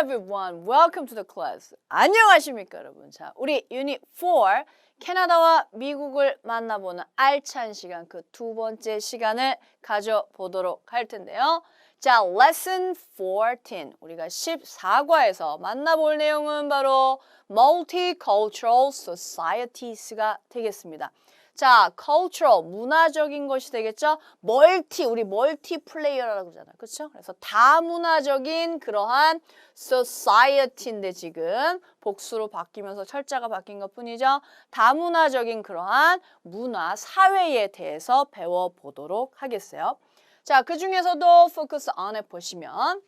everyone. Welcome to the class. 안녕하십니까, 여러분. 자, 우리 유닛 4 캐나다와 미국을 만나보는 알찬 시간, 그 두 번째 시간을 가져보도록 할 텐데요. 자, lesson 14. 우리가 14과에서 만나볼 내용은 바로 multicultural societies가 되겠습니다. 자, cultural, 문화적인 것이 되겠죠? 우리 멀티플레이어라고 하잖아요. 그렇죠? 그래서 다문화적인 그러한 society인데 지금 복수로 바뀌면서 철자가 바뀐 것뿐이죠. 다문화적인 그러한 문화, 사회에 대해서 배워보도록 하겠어요. 자, 그 중에서도 focus on에 보시면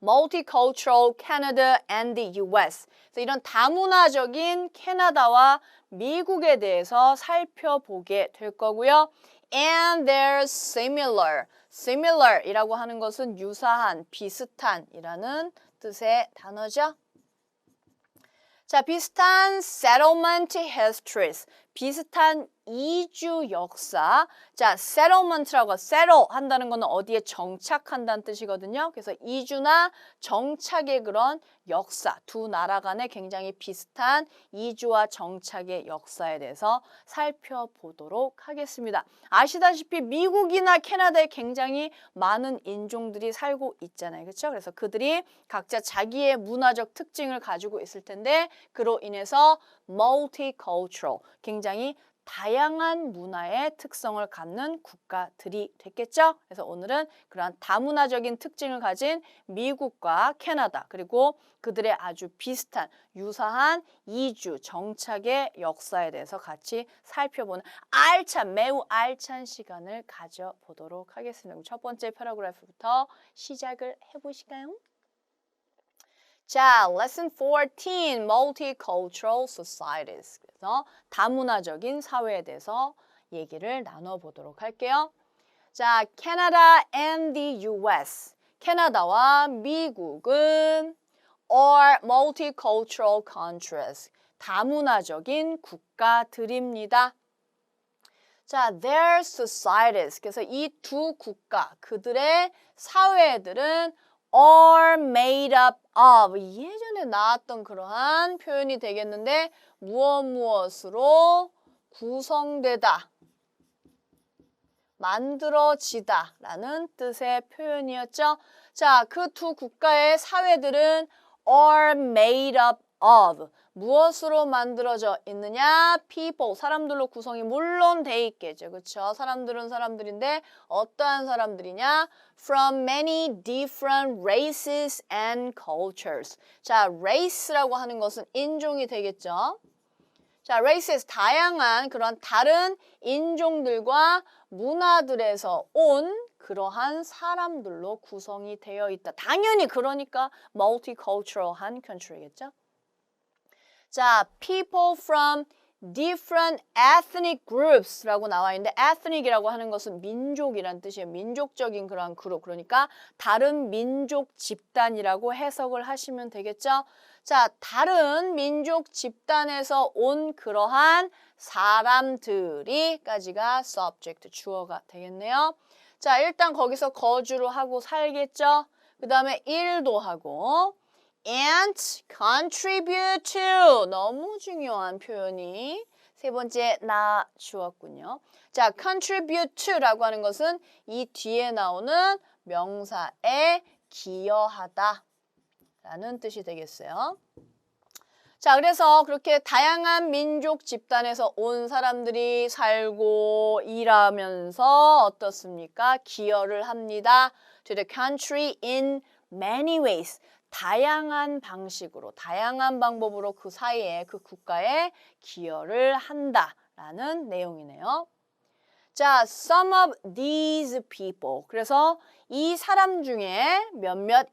multicultural Canada and the US. 그래서 이런 다문화적인 캐나다와 미국에 대해서 살펴보게 될 거고요. And they're similar. similar이라고 하는 것은 유사한, 비슷한이라는 뜻의 단어죠. 자, 비슷한 settlement histories. 비슷한 이주 역사. 자, settlement라고 settle 한다는 거는 어디에 정착한다는 뜻이거든요. 그래서 이주나 정착의 그런 역사, 두 나라 간에 굉장히 비슷한 이주와 정착의 역사에 대해서 살펴보도록 하겠습니다. 아시다시피 미국이나 캐나다에 굉장히 많은 인종들이 살고 있잖아요. 그렇죠? 그래서 그들이 각자 자기의 문화적 특징을 가지고 있을 텐데 그로 인해서 multicultural, 굉장히 다양한 문화의 특성을 갖는 국가들이 됐겠죠? 그래서 오늘은 그러한 다문화적인 특징을 가진 미국과 캐나다, 그리고 그들의 아주 비슷한, 유사한 이주, 정착의 역사에 대해서 같이 살펴보는 매우 알찬 시간을 가져보도록 하겠습니다. 그럼 첫 번째 패러그래프부터 시작을 해보실까요? 자, lesson 14, multicultural societies. 그래서 다문화적인 사회에 대해서 얘기를 나눠보도록 할게요. 자, Canada and the US. 캐나다와 미국은 are multicultural countries. 다문화적인 국가들입니다. 자, their societies. 그래서 이 두 국가, 그들의 사회들은 are made up of. 예전에 나왔던 그러한 표현이 되겠는데 무엇으로 구성되다, 만들어지다 라는 뜻의 표현이었죠. 자, 그 두 국가의 사회들은 are made up of. 무엇으로 만들어져 있느냐? people, 사람들로 구성이 물론 돼 있겠죠. 그렇죠? 사람들은 사람들인데 어떠한 사람들이냐? From many different races and cultures. 자, race라고 하는 것은 인종이 되겠죠. 자, races, 다양한 그런 다른 인종들과 문화들에서 온 그러한 사람들로 구성이 되어 있다. 당연히 그러니까 multicultural한 country겠죠. 자, people from different ethnic groups라고 나와 있는데 ethnic이라고 하는 것은 민족이란 뜻이에요. 민족적인 그런 그룹, 그러니까 다른 민족 집단이라고 해석을 하시면 되겠죠. 자, 다른 민족 집단에서 온 그러한 사람들이까지가 subject, 주어가 되겠네요. 자, 일단 거기서 거주를 하고 살겠죠. 그 다음에 일도 하고 and contribute to, 너무 중요한 표현이 세 번째 주었군요. 자, contribute to라고 하는 것은 이 뒤에 나오는 명사에 기여하다 라는 뜻이 되겠어요. 자, 그래서 그렇게 다양한 민족 집단에서 온 사람들이 살고 일하면서 어떻습니까? 기여를 합니다. To the country in many ways. 다양한 방식으로, 다양한 방법으로 그 사이에, 그 국가에 기여를 한다라는 내용이네요. 자, some of these people. 그래서 이 사람 중에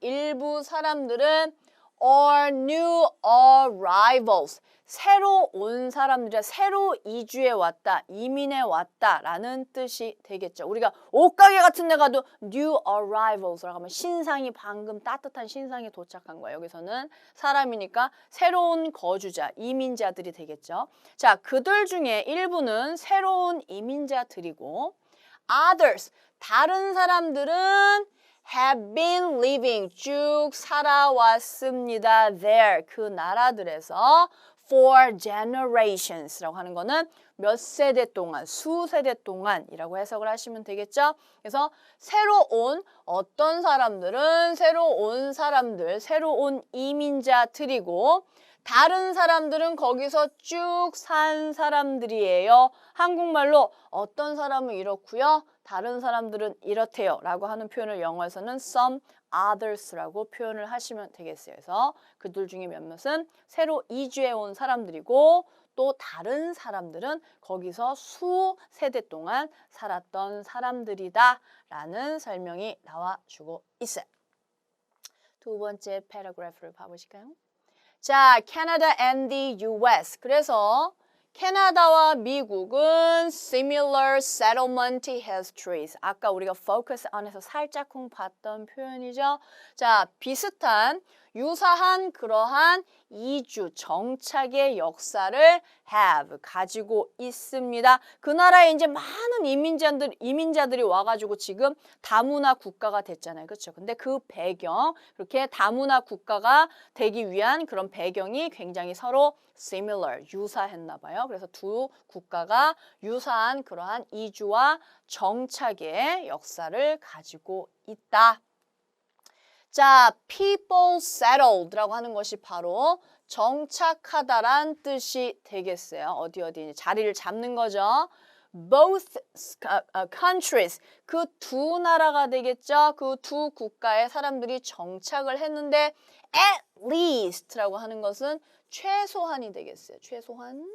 일부 사람들은 are new arrivals. 새로 온 사람들이야. 새로 이주해 왔다, 이민해 왔다라는 뜻이 되겠죠. 우리가 옷가게 같은 데 가도 new arrivals라고 하면 신상이 방금 따뜻한 신상이 도착한 거예요. 여기서는 사람이니까 새로운 거주자, 이민자들이 되겠죠. 자, 그들 중에 일부는 새로운 이민자들이고 others, 다른 사람들은 have been living 쭉 살아왔습니다. there 그 나라들에서 for generations라고 하는 거는 몇 세대 동안, 수세대 동안이라고 해석을 하시면 되겠죠? 그래서 새로 온 어떤 사람들은 새로 온 사람들, 새로 온 이민자들이고 다른 사람들은 거기서 쭉 산 사람들이에요. 한국말로 어떤 사람은 이렇고요. 다른 사람들은 이렇대요. 라고 하는 표현을 영어에서는 some others라고 표현을 하시면 되겠어요. 그래서 그들 중에 몇몇은 새로 이주해 온 사람들이고 또 다른 사람들은 거기서 수세대 동안 살았던 사람들이다 라는 설명이 나와주고 있어요. 두 번째 패러그래프를 봐보실까요? 자, Canada and the US. 그래서 캐나다와 미국은 similar settlement histories. 아까 우리가 focus on에서 살짝쿵 봤던 표현이죠. 자, 비슷한 유사한 그러한 이주 정착의 역사를 have 가지고 있습니다. 그 나라에 이제 많은 이민자들이 와가지고 지금 다문화 국가가 됐잖아요. 그렇죠? 근데 그 배경 그렇게 다문화 국가가 되기 위한 그런 배경이 굉장히 서로 similar 유사했나 봐요. 그래서 두 국가가 유사한 그러한 이주와 정착의 역사를 가지고 있다. 자, people settled라고 하는 것이 바로 정착하다란 뜻이 되겠어요. 어디 자리를 잡는 거죠. Both countries 그 두 나라가 되겠죠. 그 두 국가의 사람들이 정착을 했는데 at least라고 하는 것은 최소한이 되겠어요. 최소한.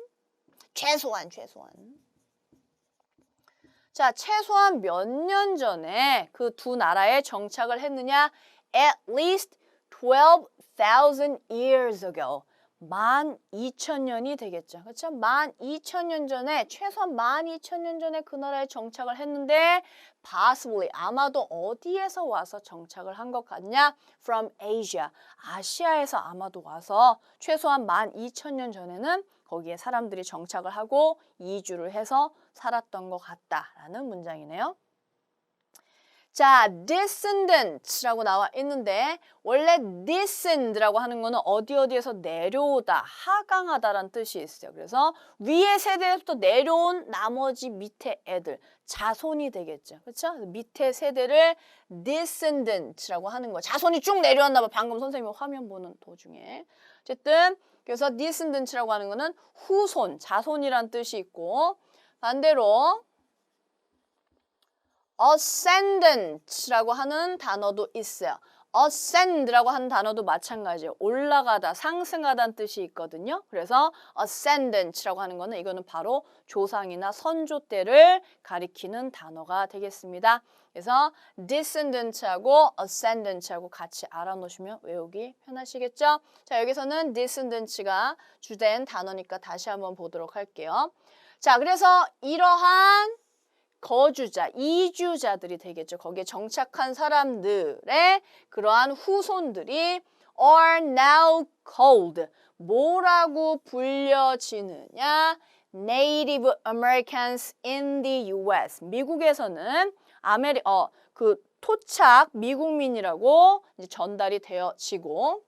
자, 최소한 몇 년 전에 그 두 나라에 정착을 했느냐? At least 12,000 years ago. 12,000년이 되겠죠. 그렇죠? 12,000년 전에, 최소한 12,000년 전에 그 나라에 정착을 했는데 possibly, 아마도 어디에서 와서 정착을 한 것 같냐? From Asia. 아시아에서 아마도 와서 최소한 12,000년 전에는 거기에 사람들이 정착을 하고 이주를 해서 살았던 것 같다라는 문장이네요. 자, descendant라고 나와 있는데 원래 descend라고 하는 거는 어디에서 내려오다, 하강하다라는 뜻이 있어요. 그래서 위의 세대에서부터 내려온 나머지 밑에 애들, 자손이 되겠죠. 그렇죠? 밑에 세대를 descendant라고 하는 거예요. 자손이 쭉 내려왔나 봐. 방금 선생님이 화면 보는 도중에. 어쨌든 그래서 descendant라고 하는 거는 후손, 자손이란 뜻이 있고 반대로 ascendant라고 하는 단어도 있어요. ascend라고 하는 단어도 마찬가지예요. 올라가다, 상승하다는 뜻이 있거든요. 그래서 ascendant라고 하는 거는 이거는 바로 조상이나 선조 때를 가리키는 단어가 되겠습니다. 그래서 descendant하고 ascendant하고 같이 알아놓으시면 외우기 편하시겠죠? 자, 여기서는 descendant가 주된 단어니까 다시 한번 보도록 할게요. 자, 그래서 이러한 거주자, 이주자들이 되겠죠. 거기에 정착한 사람들의 그러한 후손들이 are now called. 뭐라고 불려지느냐? Native Americans in the US. 미국에서는 그 토착 미국민이라고 이제 전달이 되어지고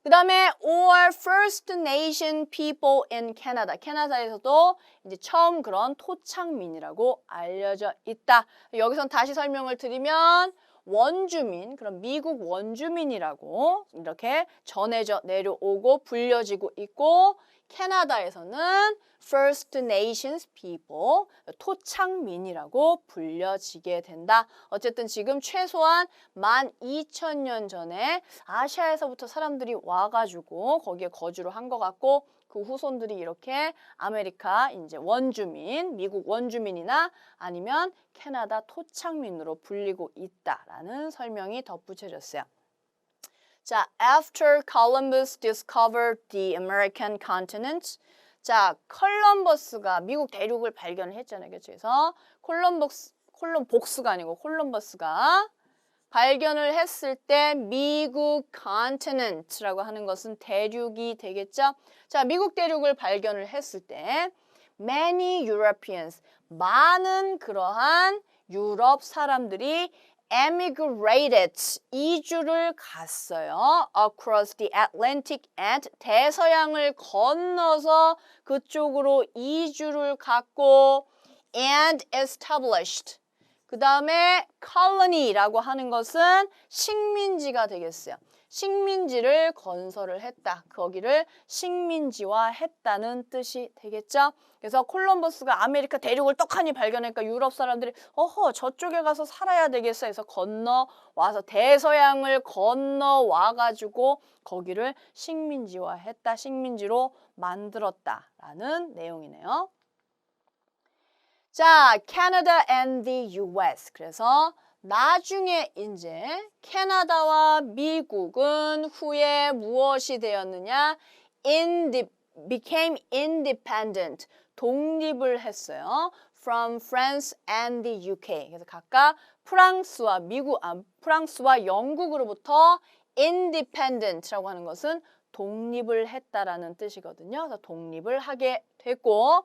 그 다음에 or First Nation people in Canada. 캐나다에서도 이제 처음 그런 토착민이라고 알려져 있다. 여기선 다시 설명을 드리면 원주민, 그럼 미국 원주민이라고 이렇게 전해져 내려오고 불려지고 있고 캐나다에서는 First Nations people, 토착민이라고 불려지게 된다. 어쨌든 지금 최소한 12,000년 전에 아시아에서부터 사람들이 와가지고 거기에 거주를 한 것 같고 그 후손들이 이렇게 아메리카 이제 원주민, 미국 원주민이나 아니면 캐나다 토착민으로 불리고 있다라는 설명이 덧붙여졌어요. 자, after Columbus discovered the American continent. 자, 콜럼버스가 미국 대륙을 발견을 했잖아요. 그렇죠? 그래서 콜럼복스가 아니고 콜럼버스가 발견을 했을 때 미국 continent라고 하는 것은 대륙이 되겠죠. 자, 미국 대륙을 발견을 했을 때 many Europeans, 많은 그러한 유럽 사람들이 emigrated, 이주를 갔어요. across the Atlantic and 대서양을 건너서 그쪽으로 이주를 갔고 and established. 그 다음에 colony라고 하는 것은 식민지가 되겠어요. 식민지를 건설을 했다. 거기를 식민지화 했다는 뜻이 되겠죠. 그래서 콜럼버스가 아메리카 대륙을 떡하니 발견하니까 유럽 사람들이 어허 저쪽에 가서 살아야 되겠어 해서 건너와서 대서양을 건너와가지고 거기를 식민지화 했다. 식민지로 만들었다라는 내용이네요. 자, Canada and the US. 그래서 나중에 이제 캐나다와 미국은 후에 무엇이 되었느냐? became independent. 독립을 했어요. From France and the UK. 그래서 각각 프랑스와 영국으로부터 independent라고 하는 것은 독립을 했다라는 뜻이거든요. 그래서 독립을 하게 됐고,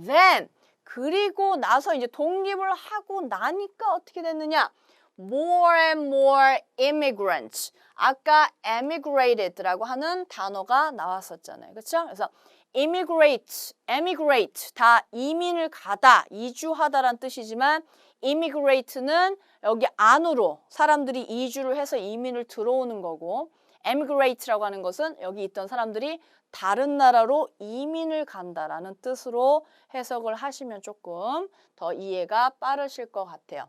then 그리고 나서 이제 독립을 하고 나니까 어떻게 됐느냐? More and more immigrants. 아까 emigrated라고 하는 단어가 나왔었잖아요. 그렇죠? 그래서 emigrate 다 이민을 가다, 이주하다라는 뜻이지만 immigrate는 여기 안으로 사람들이 이주를 해서 이민을 들어오는 거고 emigrate라고 하는 것은 여기 있던 사람들이 다른 나라로 이민을 간다라는 뜻으로 해석을 하시면 조금 더 이해가 빠르실 것 같아요.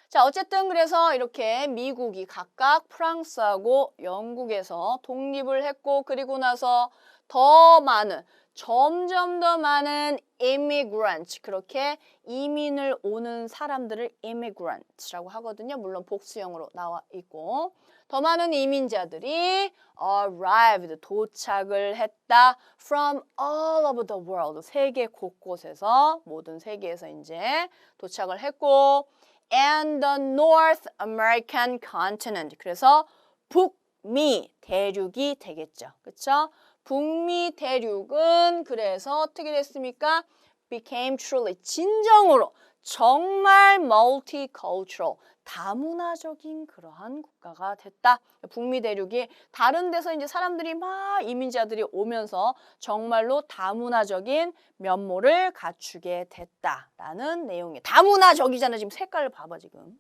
자, 어쨌든 그래서 이렇게 미국이 각각 프랑스하고 영국에서 독립을 했고 그리고 나서 더 많은 점점 더 많은 immigrants 그렇게 이민을 오는 사람들을 immigrant라고 하거든요. 물론 복수형으로 나와 있고 더 많은 이민자들이 arrived 도착을 했다 from all over the world 세계 곳곳에서 모든 세계에서 이제 도착을 했고 and the North American continent 그래서 북미 대륙이 되겠죠. 그렇죠? 북미 대륙은 그래서 어떻게 됐습니까? became truly 진정으로 정말 multicultural 다문화적인 그러한 국가가 됐다. 북미 대륙이 다른 데서 이제 사람들이 막 이민자들이 오면서 정말로 다문화적인 면모를 갖추게 됐다라는 내용이에요. 다문화적이잖아요. 지금 색깔을 봐봐 지금.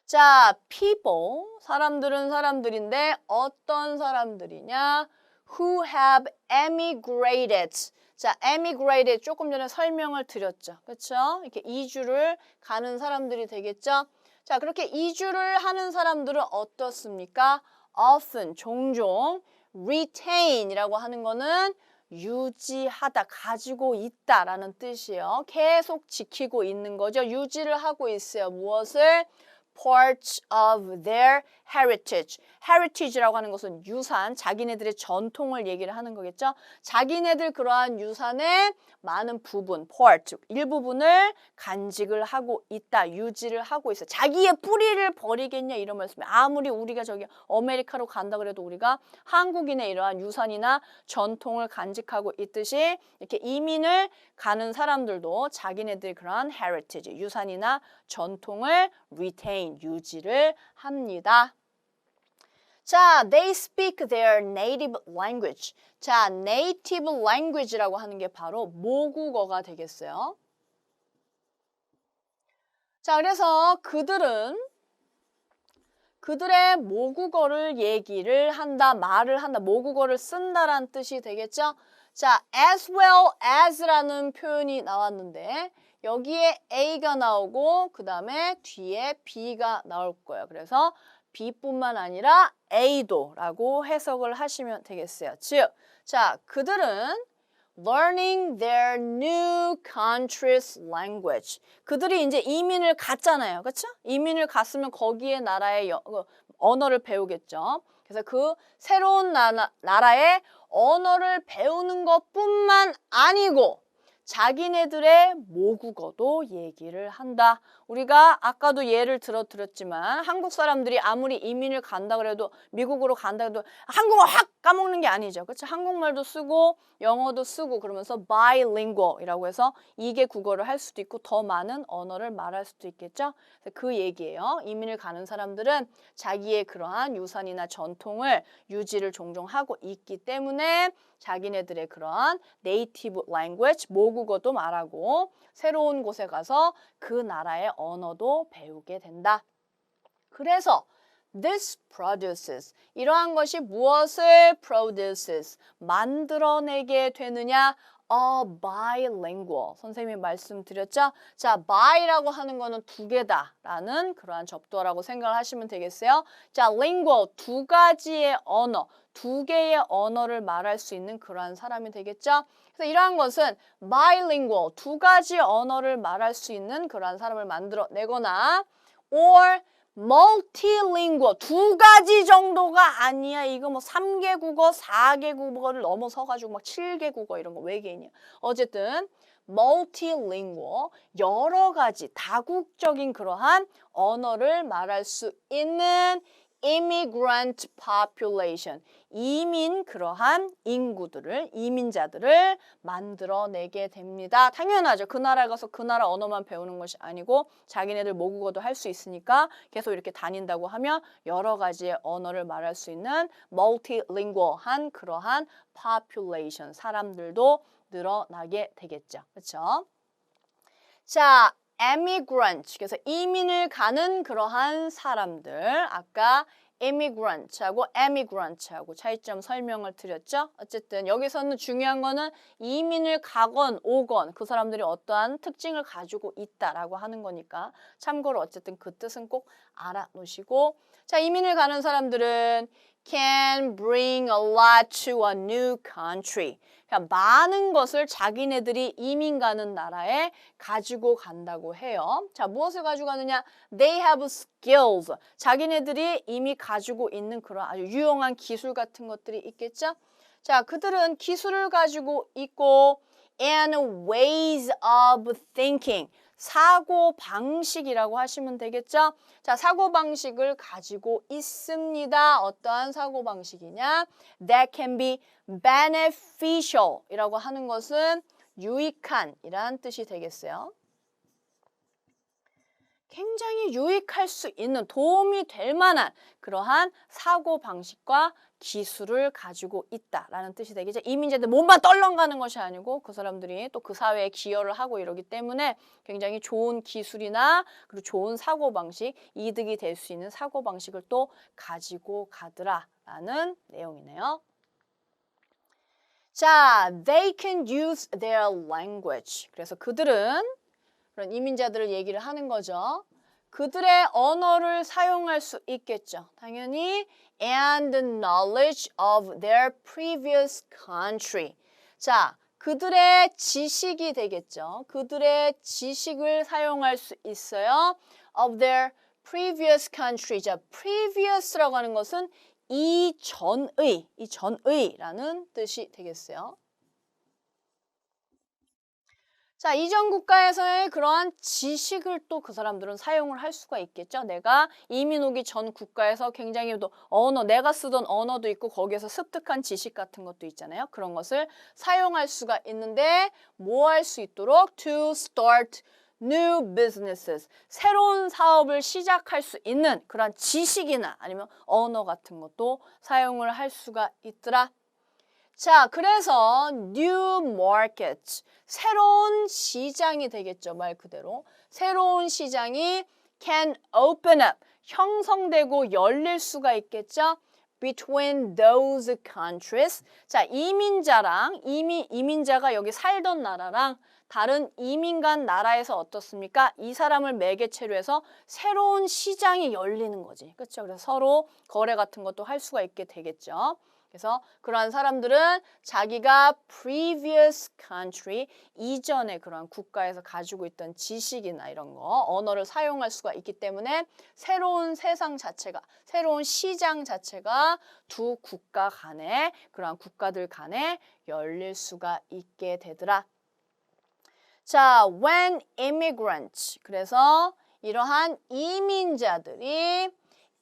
자, people, 사람들은 사람들인데 어떤 사람들이냐? Who have emigrated. 자, emigrated 조금 전에 설명을 드렸죠. 그렇죠? 이렇게 이주를 가는 사람들이 되겠죠? 자, 그렇게 이주를 하는 사람들은 어떻습니까? often, 종종, retain이라고 하는 거는 유지하다, 가지고 있다라는 뜻이에요. 계속 지키고 있는 거죠. 유지를 하고 있어요. 무엇을? Parts of their heritage. heritage라고 하는 것은 유산, 자기네들의 전통을 얘기를 하는 거겠죠. 자기네들 그러한 유산의 많은 부분, part, 일부분을 간직을 하고 있다, 유지를 하고 있어. 자기의 뿌리를 버리겠냐 이런 말씀이에요. 아무리 우리가 저기 아메리카로 간다 그래도 우리가 한국인의 이러한 유산이나 전통을 간직하고 있듯이 이렇게 이민을 가는 사람들도 자기네들 그러한 heritage, 유산이나 전통을 retain, 유지를 합니다. 자, they speak their native language. 자, native language라고 하는 게 바로 모국어가 되겠어요. 자, 그래서 그들의 모국어를 얘기를 한다, 말을 한다, 모국어를 쓴다라는 뜻이 되겠죠. 자, as well as라는 표현이 나왔는데 여기에 A가 나오고 그 다음에 뒤에 B가 나올 거예요. 그래서 B뿐만 아니라 A도 라고 해석을 하시면 되겠어요. 즉, 자, 그들은 learning their new country's language. 그들이 이제 이민을 갔잖아요. 그렇죠? 이민을 갔으면 거기에 나라의 언어를 배우겠죠. 그래서 그 새로운 나라의 언어를 배우는 것뿐만 아니고 자기네들의 모국어도 얘기를 한다. 우리가 아까도 예를 들었지만 한국 사람들이 아무리 이민을 간다 그래도 미국으로 간다 그래도 한국어 확 까먹는 게 아니죠. 그렇죠? 한국말도 쓰고 영어도 쓰고 그러면서 bilingual이라고 해서 2개 국어를 할 수도 있고 더 많은 언어를 말할 수도 있겠죠. 그 얘기예요. 이민을 가는 사람들은 자기의 그러한 유산이나 전통을 유지를 종종 하고 있기 때문에 자기네들의 그러한 네이티브 랭귀지, 모국어도 말하고 새로운 곳에 가서 그 나라의 언어도 배우게 된다. 그래서 this produces, 이러한 것이 무엇을 produces, 만들어내게 되느냐? A bilingual. 선생님이 말씀드렸죠? 자, bi라고 하는 거는 두 개다라는 그러한 접두어라고 생각을 하시면 되겠어요. 자, lingual, 두 가지의 언어, 두 개의 언어를 말할 수 있는 그러한 사람이 되겠죠? 그래서 이러한 것은 bilingual, 두 가지 언어를 말할 수 있는 그러한 사람을 만들어내거나 or multilingual, 두 가지 정도가 아니야. 이거 뭐 3개 국어, 4개 국어를 넘어서가지고 막 7개 국어 이런 거 외계인이야. 어쨌든 multilingual, 여러 가지 다국적인 그러한 언어를 말할 수 있는 immigrant population, 이민 그러한 인구들을, 이민자들을 만들어내게 됩니다. 당연하죠. 그 나라에 가서 그 나라 언어만 배우는 것이 아니고 자기네들 모국어도 할 수 있으니까 계속 이렇게 다닌다고 하면 여러 가지의 언어를 말할 수 있는 multilingual한 그러한 population, 사람들도 늘어나게 되겠죠. 그렇죠? 자, immigrant, 그래서 이민을 가는 그러한 사람들, 아까 immigrant하고 emigrant하고 차이점 설명을 드렸죠. 어쨌든 여기서는 중요한 거는 이민을 가건 오건 그 사람들이 어떠한 특징을 가지고 있다라고 하는 거니까 참고로 어쨌든 그 뜻은 꼭 알아놓으시고, 자, 이민을 가는 사람들은 can bring a lot to a new country. 그러니까 많은 것을 자기네들이 이민 가는 나라에 가지고 간다고 해요. 자, 무엇을 가지고 가느냐? They have skills. 자기네들이 이미 가지고 있는 그런 아주 유용한 기술 같은 것들이 있겠죠? 자, 그들은 기술을 가지고 있고 and ways of thinking. 사고 방식이라고 하시면 되겠죠? 자, 사고 방식을 가지고 있습니다. 어떠한 사고 방식이냐? That can be beneficial 이라고 하는 것은 유익한 이란 뜻이 되겠어요. 굉장히 유익할 수 있는, 도움이 될 만한 그러한 사고 방식과 기술을 가지고 있다라는 뜻이 되겠죠. 이민자들 몸만 떨렁가는 것이 아니고 그 사람들이 또 그 사회에 기여를 하고 이러기 때문에 굉장히 좋은 기술이나 그리고 좋은 사고 방식, 이득이 될 수 있는 사고 방식을 또 가지고 가더라라는 내용이네요. 자, they can use their language. 그래서 그들은 그런 이민자들을 얘기를 하는 거죠. 그들의 언어를 사용할 수 있겠죠. 당연히 and the knowledge of their previous country. 자, 그들의 지식이 되겠죠. 그들의 지식을 사용할 수 있어요. of their previous country. 자, previous라고 하는 것은 이전의라는 뜻이 되겠어요. 자, 이전 국가에서의 그러한 지식을 또 그 사람들은 사용을 할 수가 있겠죠. 내가 이민 오기 전 국가에서 굉장히 또 언어, 내가 쓰던 언어도 있고 거기에서 습득한 지식 같은 것도 있잖아요. 그런 것을 사용할 수가 있는데 뭐 할 수 있도록 to start new businesses, 새로운 사업을 시작할 수 있는 그런 지식이나 아니면 언어 같은 것도 사용을 할 수가 있더라. 자, 그래서 new market, 새로운 시장이 되겠죠. 말 그대로. 새로운 시장이 can open up, 형성되고 열릴 수가 있겠죠. between those countries. 자, 이민자가 여기 살던 나라랑 다른 이민 간 나라에서 어떻습니까? 이 사람을 매개체로 해서 새로운 시장이 열리는 거지. 그렇죠? 그래서 서로 거래 같은 것도 할 수가 있게 되겠죠. 그래서 그러한 사람들은 자기가 previous country, 이전의 그런 국가에서 가지고 있던 지식이나 이런 거, 언어를 사용할 수가 있기 때문에 새로운 세상 자체가, 새로운 시장 자체가 두 국가 간에, 그러한 국가들 간에 열릴 수가 있게 되더라. 자, when immigrants. 그래서 이러한 이민자들이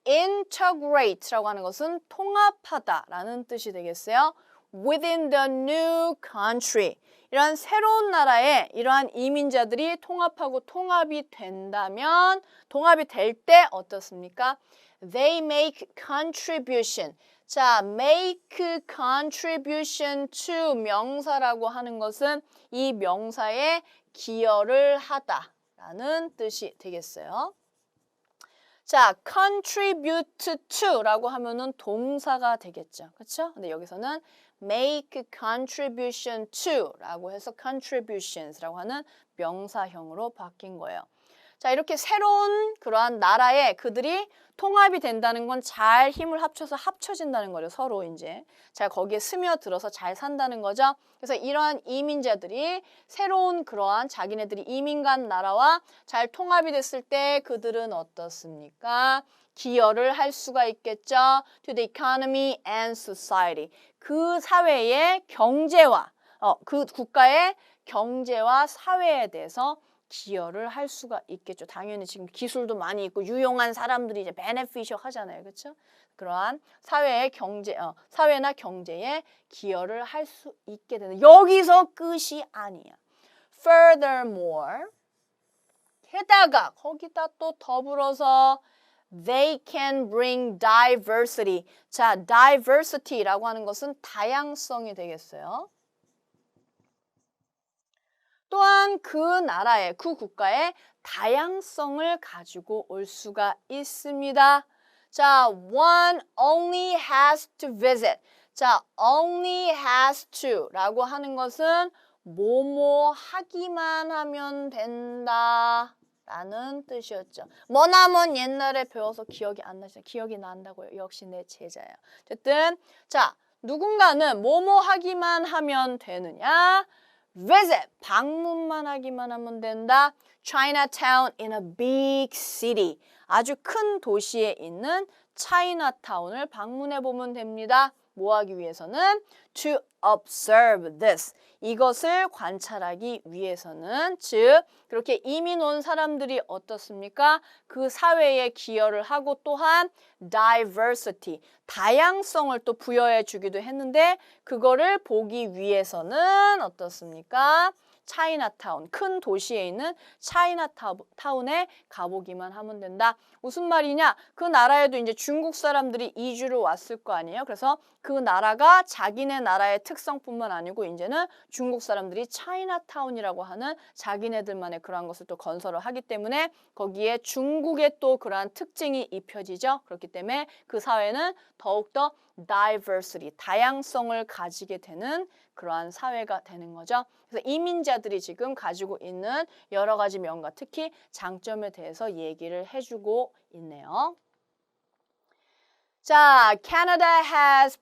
integrate라고 하는 것은 통합하다라는 뜻이 되겠어요. within the new country. 이러한 새로운 나라에 이러한 이민자들이 통합하고 통합이 된다면 통합이 될 때 어떻습니까? They make contribution. 자, make contribution to 명사라고 하는 것은 이 명사에 기여를 하다라는 뜻이 되겠어요. 자, contribute to라고 하면은 동사가 되겠죠. 그렇죠? 근데 여기서는 make contribution to라고 해서 contributions라고 하는 명사형으로 바뀐 거예요. 자, 이렇게 새로운 그러한 나라에 그들이 통합이 된다는 건 잘 힘을 합쳐서 합쳐진다는 거죠. 서로 이제 잘 거기에 스며들어서 잘 산다는 거죠. 그래서 이러한 이민자들이 새로운 그러한 자기네들이 이민 간 나라와 잘 통합이 됐을 때 그들은 어떻습니까? 기여를 할 수가 있겠죠. To the economy and society. 그 사회의 경제와 그 국가의 경제와 사회에 대해서 기여를 할 수가 있겠죠. 당연히 지금 기술도 많이 있고 유용한 사람들이 이제 베네피셔 하잖아요. 그렇죠? 그러한 사회의 사회나 경제에 기여를 할 수 있게 되는 여기서 끝이 아니야. Furthermore, 게다가 거기다 또 더불어서 they can bring diversity. 자, diversity라고 하는 것은 다양성이 되겠어요. 또한 그 나라의, 그 국가의 다양성을 가지고 올 수가 있습니다. 자, one only has to visit. 자, only has to 라고 하는 것은 뭐뭐 하기만 하면 된다 라는 뜻이었죠. 머나먼 옛날에 배워서 기억이 안 나시죠? 기억이 난다고요. 역시 내 제자예요. 어쨌든 자, 누군가는 뭐뭐 하기만 하면 되느냐? visit, 방문만 하기만 하면 된다. Chinatown in a big city. 아주 큰 도시에 있는 차이나타운을 방문해 보면 됩니다. 뭐 하기 위해서는? To observe this. 이것을 관찰하기 위해서는 즉 그렇게 이민 온 사람들이 어떻습니까? 그 사회에 기여를 하고 또한 diversity, 다양성을 또 부여해 주기도 했는데 그거를 보기 위해서는 어떻습니까? 차이나타운, 큰 도시에 있는 차이나타운에 가보기만 하면 된다. 무슨 말이냐? 그 나라에도 이제 중국 사람들이 이주를 왔을 거 아니에요? 그래서 그 나라가 자기네 나라의 특성뿐만 아니고 이제는 중국 사람들이 차이나타운이라고 하는 자기네들만의 그러한 것을 또 건설을 하기 때문에 거기에 중국의 또 그러한 특징이 입혀지죠. 그렇기 때문에 그 사회는 더욱더 diversity, 다양성을 가지게 되는 그러한 사회가 되는 거죠. 그래서 이민자들이 지금 가지고 있는 여러 가지 면과 특히 장점에 대해서 얘기를 해주고 있네요. 자, Canada has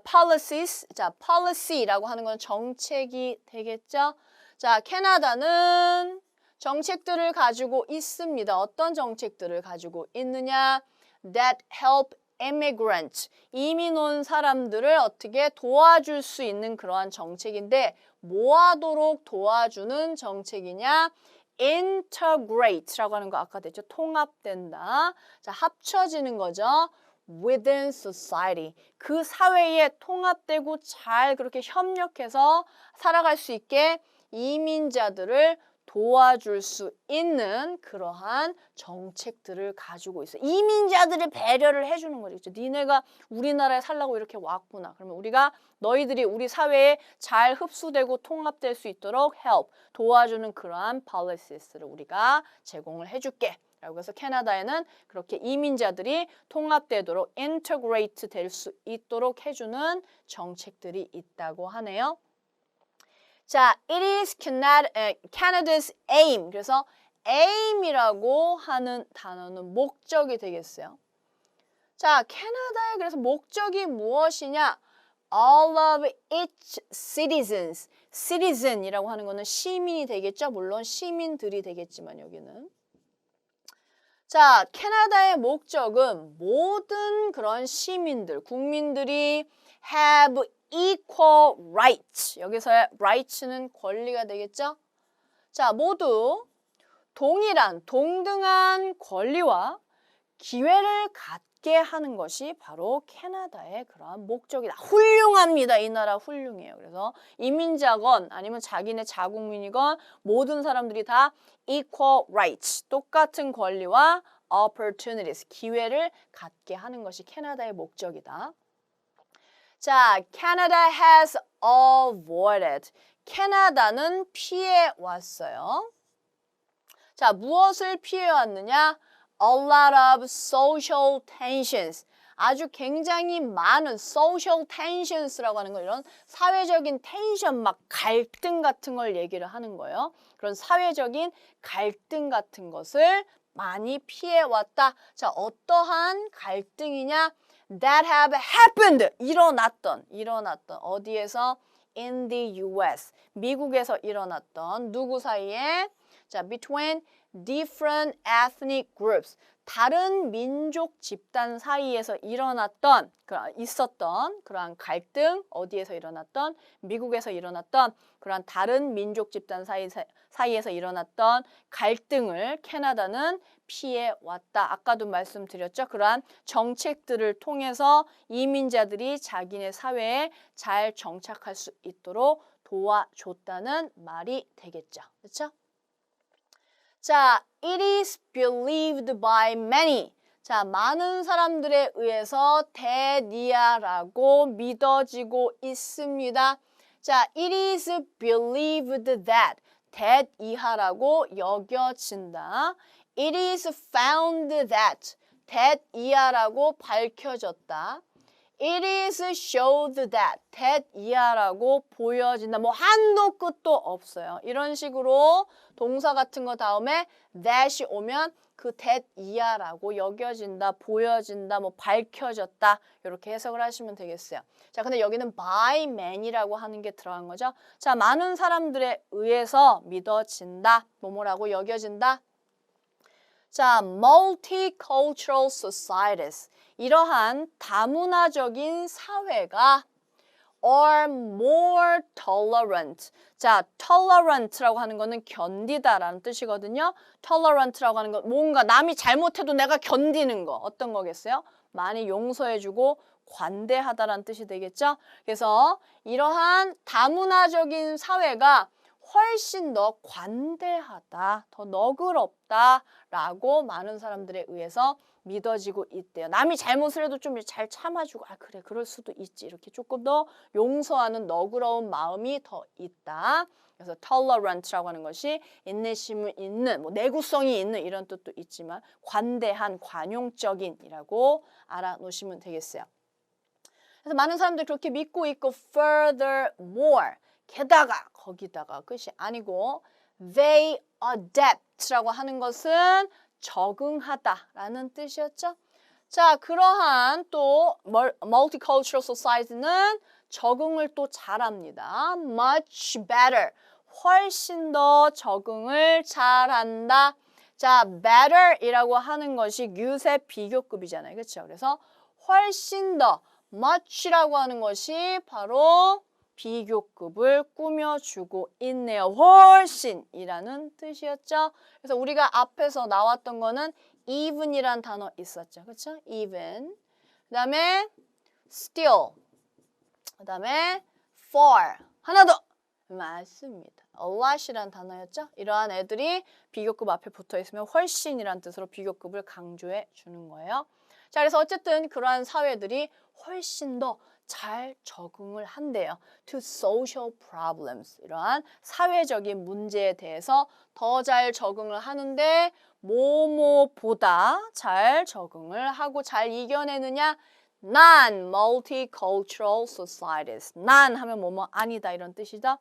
policies. 자, policy라고 하는 건 정책이 되겠죠. 자, 캐나다는 정책들을 가지고 있습니다. 어떤 정책들을 가지고 있느냐? That help immigrants. 이민 온 사람들을 어떻게 도와줄 수 있는 그러한 정책인데 뭐 하도록 도와주는 정책이냐? integrate라고 하는 거 아까 됐죠? 통합된다. 자, 합쳐지는 거죠. within society. 그 사회에 통합되고 잘 그렇게 협력해서 살아갈 수 있게 이민자들을 도와줄 수 있는 그러한 정책들을 가지고 있어요. 이민자들의 배려를 해주는 거죠. 그렇죠? 니네가 우리나라에 살라고 이렇게 왔구나. 그러면 우리가 너희들이 우리 사회에 잘 흡수되고 통합될 수 있도록 help, 도와주는 그러한 policies,를 우리가 제공을 해줄게. 라고 해서 캐나다에는 그렇게 이민자들이 통합되도록 integrate 될 수 있도록 해주는 정책들이 있다고 하네요. 자, it is Canada's aim. 그래서 aim이라고 하는 단어는 목적이 되겠어요. 자, 캐나다의 그래서 목적이 무엇이냐? All of its citizens. citizen이라고 하는 거는 시민이 되겠죠. 물론 시민들이 되겠지만 여기는. 자, 캐나다의 목적은 모든 그런 시민들, 국민들이 have equal rights. 여기서의 rights는 권리가 되겠죠? 자, 모두 동일한 동등한 권리와 기회를 갖게 하는 것이 바로 캐나다의 그러한 목적이다. 훌륭합니다. 이 나라 훌륭해요. 그래서 이민자건 아니면 자기네 자국민이건 모든 사람들이 다 equal rights, 똑같은 권리와 opportunities, 기회를 갖게 하는 것이 캐나다의 목적이다. 자, Canada has avoided. 캐나다는 피해 왔어요. 자, 무엇을 피해 왔느냐? A lot of social tensions. 아주 굉장히 많은 social tentions라고 하는 거 이런 사회적인 텐션 막 갈등 같은 걸 얘기를 하는 거예요. 그런 사회적인 갈등 같은 것을 많이 피해 왔다. 자, 어떠한 갈등이냐? That have happened. 일어났던 어디에서? In the US. 미국에서 일어났던 누구 사이에? 자, between different ethnic groups. 다른 민족 집단 사이에서 있었던 그러한 갈등, 어디에서 일어났던? 미국에서 일어났던 그러한 다른 민족 집단 사이에서 일어났던 갈등을 캐나다는 피해 왔다. 아까도 말씀드렸죠. 그러한 정책들을 통해서 이민자들이 자기네 사회에 잘 정착할 수 있도록 도와줬다는 말이 되겠죠. 그렇죠? 자, it is believed by many. 자, 많은 사람들에 의해서 that이야라고 믿어지고 있습니다. 자, it is believed that 이하라고 여겨진다. It is found that이하라고 밝혀졌다. It is showed that 이하라고 보여진다. 뭐 한도 끝도 없어요. 이런 식으로 동사 같은 거 다음에 that이 오면 그 that이하라고 여겨진다, 보여진다, 뭐 밝혀졌다 이렇게 해석을 하시면 되겠어요. 자, 근데 여기는 by many라고 하는 게 들어간 거죠. 자, 많은 사람들에 의해서 믿어진다, 뭐뭐라고 여겨진다. 자, multicultural societies. 이러한 다문화적인 사회가 are more tolerant. 자, tolerant라고 하는 거는 견디다라는 뜻이거든요. tolerant라고 하는 건 뭔가 남이 잘못해도 내가 견디는 거. 어떤 거겠어요? 많이 용서해주고 관대하다라는 뜻이 되겠죠? 그래서 이러한 다문화적인 사회가 훨씬 더 관대하다, 더 너그럽다라고 많은 사람들에 의해서 믿어지고 있대요. 남이 잘못을 해도 좀 잘 참아주고 그래 그럴 수도 있지 이렇게 조금 더 용서하는 너그러운 마음이 더 있다. 그래서 tolerant라고 하는 것이 인내심이 있는, 뭐 내구성이 있는 이런 뜻도 있지만 관대한, 관용적인이라고 알아놓으시면 되겠어요. 그래서 많은 사람들이 그렇게 믿고 있고 furthermore 게다가 거기다가 끝이 아니고 they adapt라고 하는 것은 적응하다라는 뜻이었죠. 자, 그러한 또 multicultural society는 적응을 또 잘합니다. much better, 훨씬 더 적응을 잘한다. 자, better이라고 하는 것이 유세 비교급이잖아요. 그렇죠? 그래서 훨씬 더 much라고 하는 것이 바로 비교급을 꾸며주고 있네요. 훨씬이라는 뜻이었죠. 그래서 우리가 앞에서 나왔던 거는 even이란 단어 있었죠. 그렇죠? even. 그 다음에 still. 그 다음에 far. 하나 더. 맞습니다. a lot이란 단어였죠. 이러한 애들이 비교급 앞에 붙어 있으면 훨씬이란 뜻으로 비교급을 강조해 주는 거예요. 자, 그래서 어쨌든 그러한 사회들이 훨씬 더 잘 적응을 한대요. To social problems. 이러한 사회적인 문제에 대해서 더 잘 적응을 하는데 뭐뭐보다 잘 적응을 하고 잘 이겨내느냐? Non-multicultural societies. non 하면 뭐뭐 아니다 이런 뜻이죠.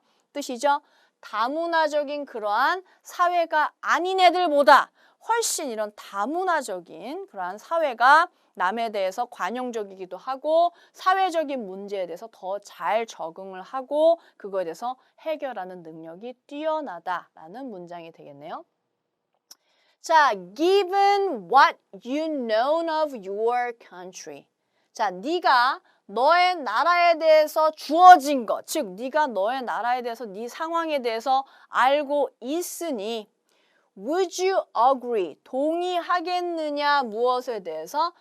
다문화적인 그러한 사회가 아닌 애들보다 훨씬 이런 다문화적인 그러한 사회가 남에 대해서 관용적이기도 하고 사회적인 문제에 대해서 더 잘 적응을 하고 그거에 대해서 해결하는 능력이 뛰어나다라는 문장이 되겠네요. 자, given what you know of your country. 자, 네가 너의 나라에 대해서 주어진 것, 즉 네가 너의 나라에 대해서 네 상황에 대해서 알고 있으니 Would you agree? 동의하겠느냐 무엇에 대해서?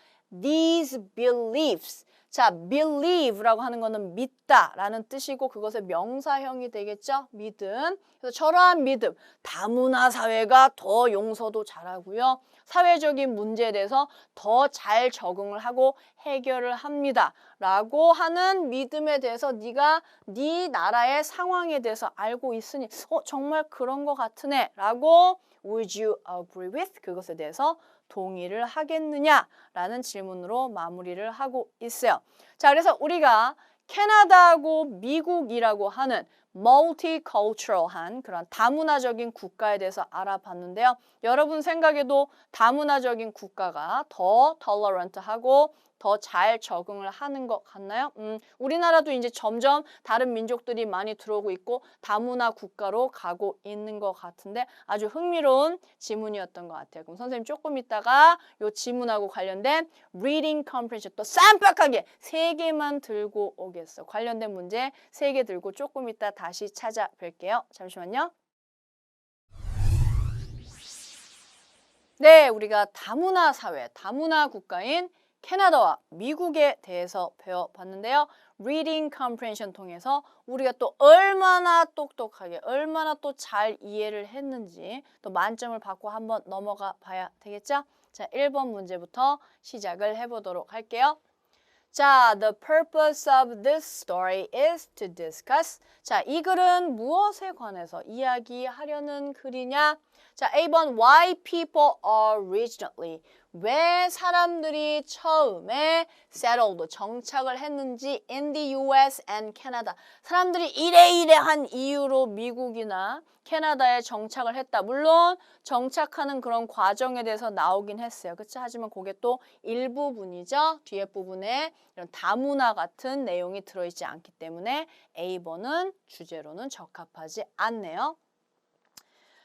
These beliefs. 자, believe라고 하는 거는 믿다라는 뜻이고 그것의 명사형이 되겠죠? 믿음. 그래서 저러한 믿음, 다문화 사회가 더 용서도 잘하고요. 사회적인 문제에 대해서 더 잘 적응을 하고 해결을 합니다. 라고 하는 믿음에 대해서 네가 네 나라의 상황에 대해서 알고 있으니 정말 그런 것 같으네 라고 Would you agree with? 그것에 대해서 동의를 하겠느냐라는 질문으로 마무리를 하고 있어요. 자, 그래서 우리가 캐나다하고 미국이라고 하는 multicultural한 그런 다문화적인 국가에 대해서 알아봤는데요. 여러분 생각에도 다문화적인 국가가 더 tolerant하고 더 잘 적응을 하는 것 같나요? 우리나라도 이제 점점 다른 민족들이 많이 들어오고 있고 다문화 국가로 가고 있는 것 같은데 아주 흥미로운 지문이었던 것 같아요. 그럼 선생님 조금 있다가 이 지문하고 관련된 reading comprehension 또 쌈박하게 3개만 들고 오겠어. 관련된 문제 3개 들고 조금 있다 다시 찾아뵐게요. 잠시만요. 네, 우리가 다문화 사회, 다문화 국가인 캐나다와 미국에 대해서 배워봤는데요. Reading Comprehension 통해서 우리가 또 얼마나 똑똑하게, 얼마나 또 잘 이해를 했는지 또 만점을 받고 한번 넘어가 봐야 되겠죠? 자, 1번 문제부터 시작을 해보도록 할게요. 자, the purpose of this story is to discuss. 자, 이 글은 무엇에 관해서 이야기하려는 글이냐? 자, A번 why people originally. 왜 사람들이 처음에 settled, 정착을 했는지 in the US and Canada. 사람들이 이래이래한 이유로 미국이나 캐나다에 정착을 했다. 물론 정착하는 그런 과정에 대해서 나오긴 했어요. 그렇죠? 하지만 그게 또 일부분이죠. 뒤에 부분에 이런 다문화 같은 내용이 들어있지 않기 때문에 A번은 주제로는 적합하지 않네요.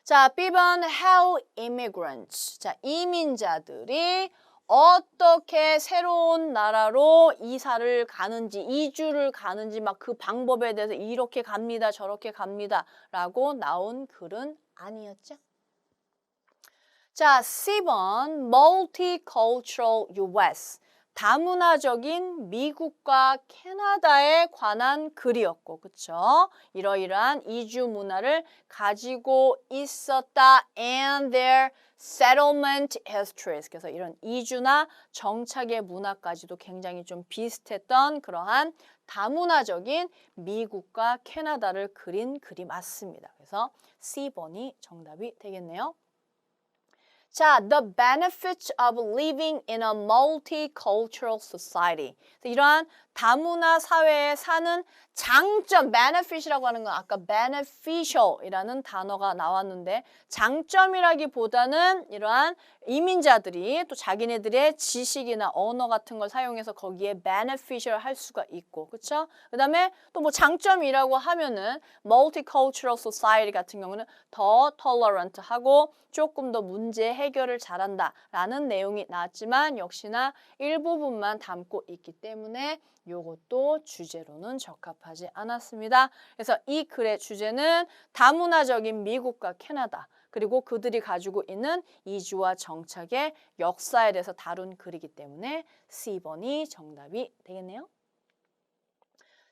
자, B번 how immigrants. 자, 이민자들이 어떻게 새로운 나라로 이사를 가는지, 이주를 가는지 막 그 방법에 대해서 이렇게 갑니다, 저렇게 갑니다 라고 나온 글은 아니었죠. 자, C번 multicultural US. 다문화적인 미국과 캐나다에 관한 글이었고, 그쵸? 이러이러한 이주 문화를 가지고 있었다. And their settlement histories. 그래서 이런 이주나 정착의 문화까지도 굉장히 좀 비슷했던 그러한 다문화적인 미국과 캐나다를 그린 글이 맞습니다. 그래서 C번이 정답이 되겠네요. 자, the benefits of living in a multicultural society. 이러한 다문화 사회에 사는 장점, benefit이라고 하는 건 아까 beneficial이라는 단어가 나왔는데 장점이라기보다는 이러한 이민자들이 또 자기네들의 지식이나 언어 같은 걸 사용해서 거기에 beneficial 할 수가 있고, 그렇죠? 그다음에 또 뭐 장점이라고 하면은 multicultural society 같은 경우는 더 tolerant하고 조금 더 문제 해결을 잘한다라는 내용이 나왔지만 역시나 일부분만 담고 있기 때문에 요것도 주제로는 적합하지 않았습니다. 그래서 이 글의 주제는 다문화적인 미국과 캐나다 그리고 그들이 가지고 있는 이주와 정착의 역사에 대해서 다룬 글이기 때문에 C번이 정답이 되겠네요.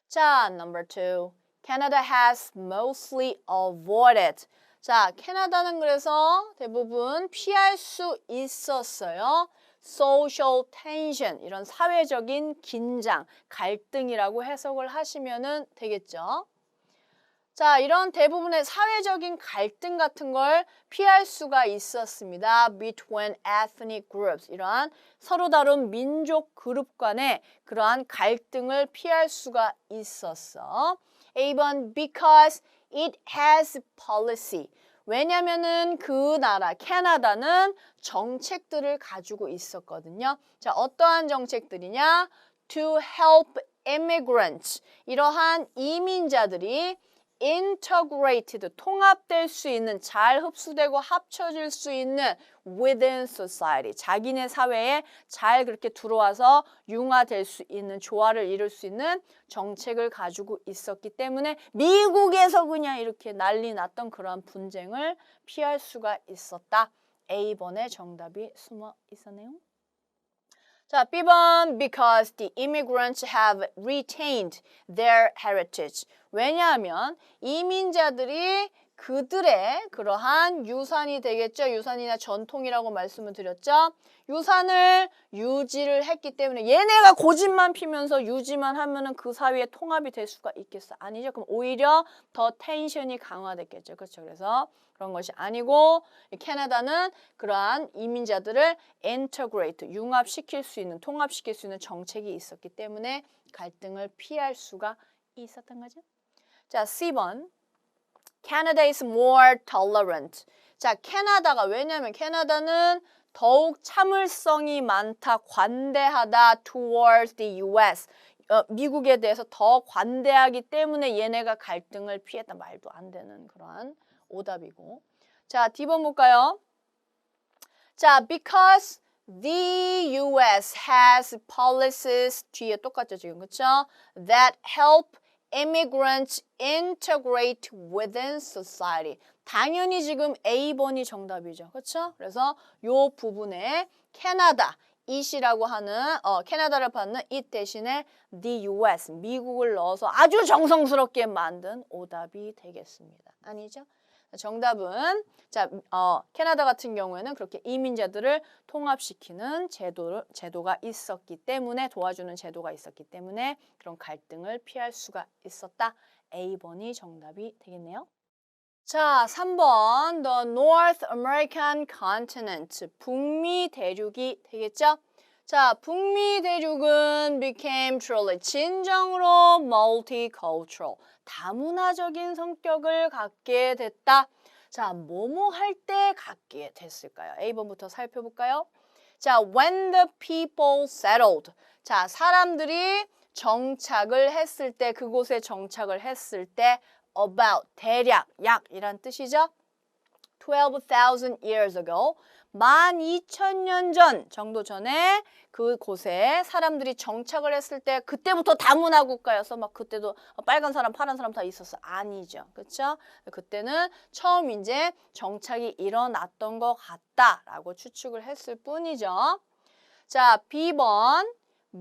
자, number 2. Canada has mostly avoided. 자, 캐나다는 그래서 대부분 피할 수 있었어요. social tension, 이런 사회적인 긴장, 갈등이라고 해석을 하시면 되겠죠. 자, 이런 대부분의 사회적인 갈등 같은 걸 피할 수가 있었습니다. Between ethnic groups, 이러한 서로 다른 민족 그룹 간의 그러한 갈등을 피할 수가 있었어. A번 because it has policy. 왜냐면은 그 나라, 캐나다는 정책들을 가지고 있었거든요. 자, 어떠한 정책들이냐? To help immigrants. 이러한 이민자들이 integrated, 통합될 수 있는, 잘 흡수되고 합쳐질 수 있는 within society, 자기네 사회에 잘 그렇게 들어와서 융화될 수 있는, 조화를 이룰 수 있는 정책을 가지고 있었기 때문에 미국에서 그냥 이렇게 난리 났던 그런 분쟁을 피할 수가 있었다. A번의 정답이 숨어 있었네요. 자, B번 because the immigrants have retained their heritage. 왜냐하면 이민자들이 그들의 그러한 유산이 되겠죠. 유산이나 전통이라고 말씀을 드렸죠. 유산을 유지를 했기 때문에 얘네가 고집만 피면서 유지만 하면은 그 사회에 통합이 될 수가 있겠어? 아니죠. 그럼 오히려 더 텐션이 강화됐겠죠. 그렇죠. 그래서 그런 것이 아니고 캐나다는 그러한 이민자들을 integrate, 융합시킬 수 있는, 통합시킬 수 있는 정책이 있었기 때문에 갈등을 피할 수가 있었던 거죠. 자, C번. Canada is more tolerant. 자, 캐나다가 왜냐하면 캐나다는 더욱 참을성이 많다, 관대하다 towards the US. 미국에 대해서 더 관대하기 때문에 얘네가 갈등을 피했다. 말도 안 되는 그러한 오답이고. 자, D번 볼까요? 자, because the US has policies 뒤에 똑같죠 지금 그렇죠? That help immigrants integrate within society. 당연히 지금 A번이 정답이죠. 그렇죠? 그래서 요 부분에 캐나다 it이라고 하는 캐나다를 받는 it 대신에 the US 미국을 넣어서 아주 정성스럽게 만든 오답이 되겠습니다. 아니죠? 정답은 자, 캐나다 같은 경우에는 그렇게 이민자들을 통합시키는 제도가 있었기 때문에 도와주는 제도가 있었기 때문에 그런 갈등을 피할 수가 있었다. A번이 정답이 되겠네요. 자, 3번 The North American Continent 북미 대륙이 되겠죠? 자, 북미 대륙은 became truly 진정으로 multicultural 다문화적인 성격을 갖게 됐다. 자, 뭐뭐 할 때 갖게 됐을까요? A번부터 살펴볼까요? 자, when the people settled. 자, 사람들이 정착을 했을 때, 그곳에 정착을 했을 때 about, 대략, 약 이란 뜻이죠. 12,000 years ago. 12,000년 전 정도 전에 그곳에 사람들이 정착을 했을 때 그때부터 다문화 국가여서 막 그때도 빨간 사람, 파란 사람 다 있었어. 아니죠. 그렇죠? 그때는 처음 이제 정착이 일어났던 것 같다라고 추측을 했을 뿐이죠. 자, B번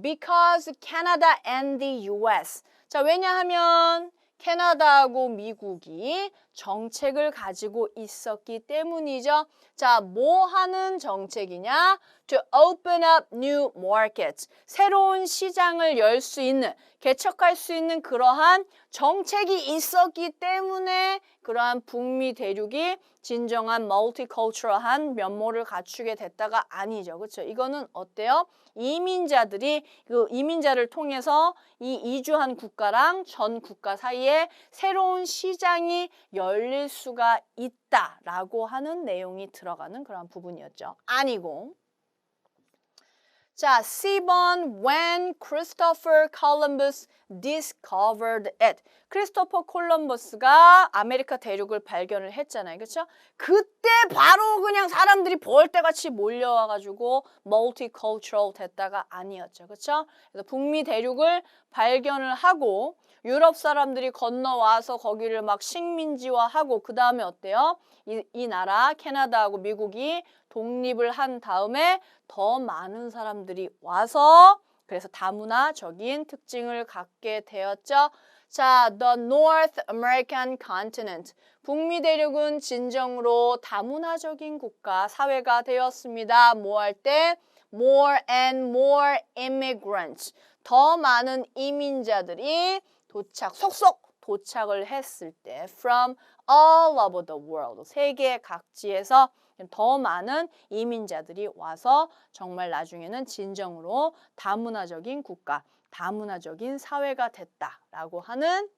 because Canada and the US. 자, 왜냐하면 캐나다하고 미국이 정책을 가지고 있었기 때문이죠. 자, 뭐 하는 정책이냐? To open up new markets. 새로운 시장을 열 수 있는, 개척할 수 있는 그러한 정책이 있었기 때문에 그러한 북미 대륙이 진정한 멀티컬처럴한 면모를 갖추게 됐다가 아니죠. 그렇죠? 이거는 어때요? 이민자들이 그 이민자를 통해서 이 이주한 국가랑 전 국가 사이에 새로운 시장이 열릴 수가 있다라고 하는 내용이 들어가는 그런 부분이었죠. 아니고 자, C번 When Christopher Columbus discovered it. 크리스토퍼 콜럼버스가 아메리카 대륙을 발견을 했잖아요. 그렇죠? 그때 바로 그냥 사람들이 벌떼같이 몰려와가지고 multicultural 됐다가 아니었죠. 그렇죠? 그래서 북미 대륙을 발견을 하고 유럽 사람들이 건너와서 거기를 막 식민지화하고 그 다음에 어때요? 이 나라 캐나다하고 미국이 독립을 한 다음에 더 많은 사람들이 와서 그래서 다문화적인 특징을 갖게 되었죠. 자, the North American Continent. 북미 대륙은 진정으로 다문화적인 국가, 사회가 되었습니다. 뭐 할 때? More and more immigrants. 더 많은 이민자들이 속속 도착을 했을 때 from all over the world. 세계 각지에서 더 많은 이민자들이 와서 정말 나중에는 진정으로 다문화적인 국가, 다문화적인 사회가 됐다라고 하는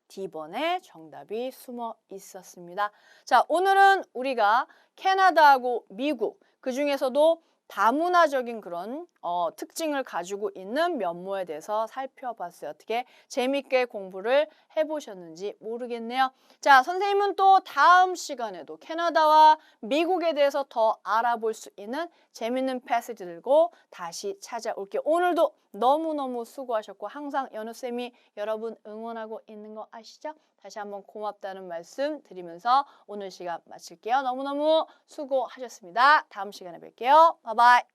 D번의 정답이 숨어 있었습니다. 자, 오늘은 우리가 캐나다하고 미국, 그 중에서도 다문화적인 그런 특징을 가지고 있는 면모에 대해서 살펴봤어요. 어떻게 재밌게 공부를 해보셨는지 모르겠네요. 자, 선생님은 또 다음 시간에도 캐나다와 미국에 대해서 더 알아볼 수 있는 재밌는 패시지 들고 다시 찾아올게요. 오늘도 너무너무 수고하셨고 항상 연우쌤이 여러분 응원하고 있는 거 아시죠? 다시 한번 고맙다는 말씀 드리면서 오늘 시간 마칠게요. 너무너무 수고하셨습니다. 다음 시간에 뵐게요. 바이바이.